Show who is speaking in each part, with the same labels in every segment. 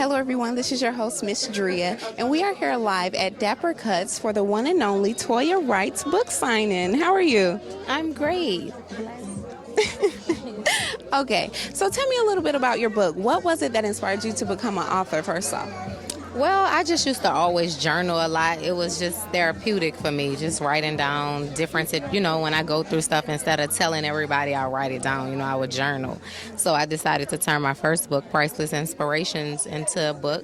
Speaker 1: Hello, everyone. This is your host, Ms.Dria, and we are here live at Dapper Cuts for the one and only Toya Wright's book signing. How are you?
Speaker 2: I'm great.
Speaker 1: Okay, so tell me a little bit about your book. What was it that inspired you to become an author, first off?
Speaker 2: Well, I just used to always journal a lot. It was just therapeutic for me, just writing down different, when I go through stuff, instead of telling everybody, I'll write it down, I would journal. So I decided to turn my first book, Priceless Inspirations, into a book.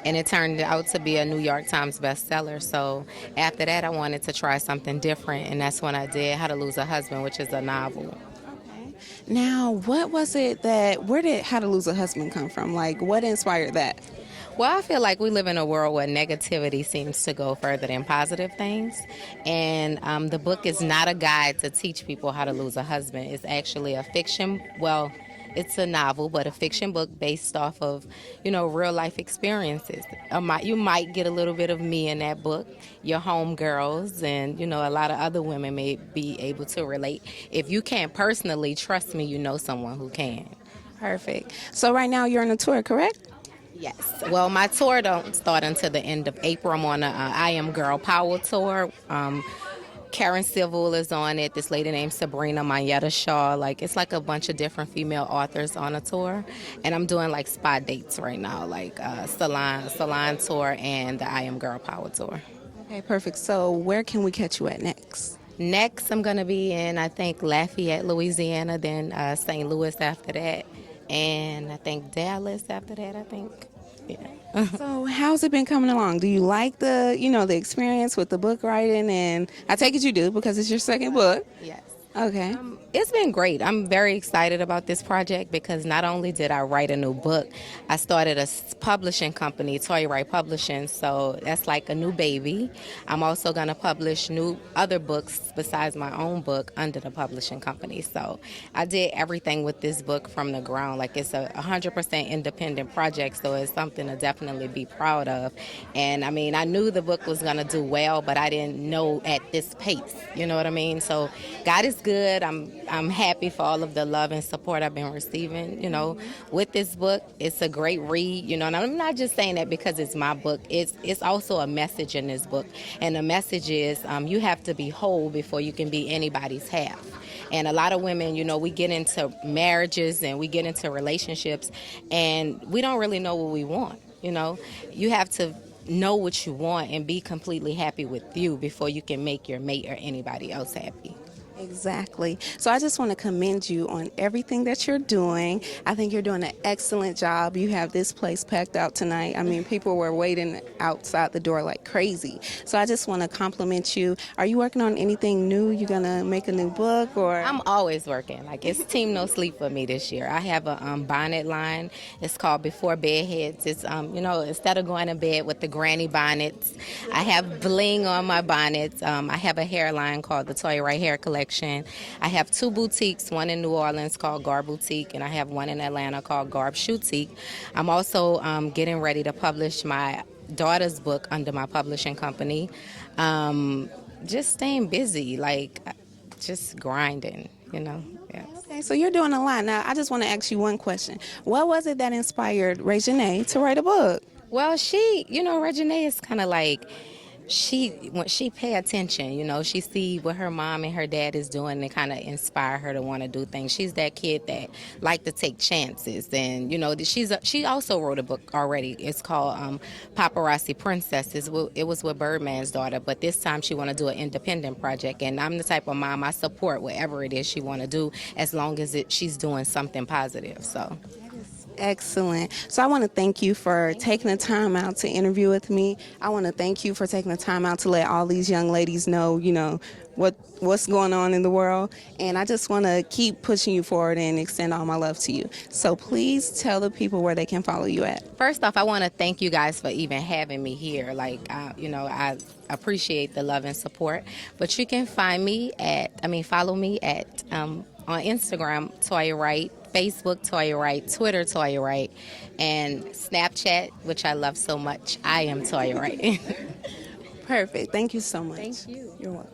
Speaker 2: And it turned out to be a New York Times bestseller. So after that, I wanted to try something different. And that's when I did How to Lose a Husband, which is a novel.
Speaker 1: Okay. Now, what was it where did How to Lose a Husband come from? Like, what inspired that?
Speaker 2: Well, I feel like we live in a world where negativity seems to go further than positive things. And the book is not a guide to teach people how to lose a husband. It's actually a fiction. Well, it's a novel, but a fiction book based off of, real life experiences. You might get a little bit of me in that book, your homegirls, and, a lot of other women may be able to relate. If you can't personally trust me, you know someone who can.
Speaker 1: Perfect. So right now you're on a tour, correct?
Speaker 2: Yes. Well, my tour don't start until the end of April. I'm on a I Am Girl Power tour. Karen Civil is on it. This lady named Sabrina Mayetta Shaw. It's like a bunch of different female authors on a tour. And I'm doing spot dates right now, Salon tour and the I Am Girl Power tour.
Speaker 1: Okay, perfect. So where can we catch you at next?
Speaker 2: Next, I'm going to be in, I think, Lafayette, Louisiana, then St. Louis after that, and I think Dallas after that, I think. Yeah.
Speaker 1: So how's it been coming along? Do you like the experience with the book writing? And I take it you do because it's your second book.
Speaker 2: Yes.
Speaker 1: Okay.
Speaker 2: It's been great. I'm very excited about this project because not only did I write a new book, I started a publishing company, Toya Wright Publishing, so that's like a new baby. I'm also going to publish new other books besides my own book under the publishing company. So I did everything with this book from the ground. It's a 100% independent project, so it's something to definitely be proud of. And I knew the book was going to do well, but I didn't know at this pace. You know what I mean? So God is good. I'm happy for all of the love and support I've been receiving, with this book. It's a great read, and I'm not just saying that because it's my book. It's also a message in this book. And the message is you have to be whole before you can be anybody's half. And a lot of women, we get into marriages and we get into relationships and we don't really know what we want, You have to know what you want and be completely happy with you before you can make your mate or anybody else happy.
Speaker 1: Exactly. So I just want to commend you on everything that you're doing. I think you're doing an excellent job. You have this place packed out tonight. People were waiting outside the door like crazy. So I just want to compliment you. Are you working on anything new? You going to make a new book or?
Speaker 2: I'm always working. It's Team No Sleep for me this year. I have a bonnet line. It's called Before Bed Heads. It's, instead of going to bed with the granny bonnets, I have bling on my bonnets. I have a hairline called the Toya Wright Hair Collection. I have two boutiques, one in New Orleans called Garb Boutique, and I have one in Atlanta called Garb Shoutique. I'm also getting ready to publish my daughter's book under my publishing company. Just staying busy, just grinding, Yes.
Speaker 1: Okay, so you're doing a lot. Now, I just want to ask you one question. What was it that inspired Reginae to write a book?
Speaker 2: Well, Reginae is kind of when she pay attention, she see what her mom and her dad is doing and kind of inspire her to want to do things. She's that kid that like to take chances, and she also wrote a book already. It's called Paparazzi Princesses. It was with Birdman's daughter, but this time she want to do an independent project, and I'm the type of mom I support whatever it is she want to do as long as she's doing something positive. So.
Speaker 1: Excellent. So I want to thank you for taking the time out to interview with me. I want to thank you for taking the time out to let all these young ladies know, what's going on in the world. And I just want to keep pushing you forward and extend all my love to you. So please tell the people where they can follow you at.
Speaker 2: First off, I want to thank you guys for even having me here. I appreciate the love and support. But you can follow me at on Instagram, Toya Wright, Facebook, Toya Wright, Twitter, Toya Wright, and Snapchat, which I love so much. I am Toya Wright.
Speaker 1: Perfect. Thank you so much.
Speaker 2: Thank you.
Speaker 1: You're welcome.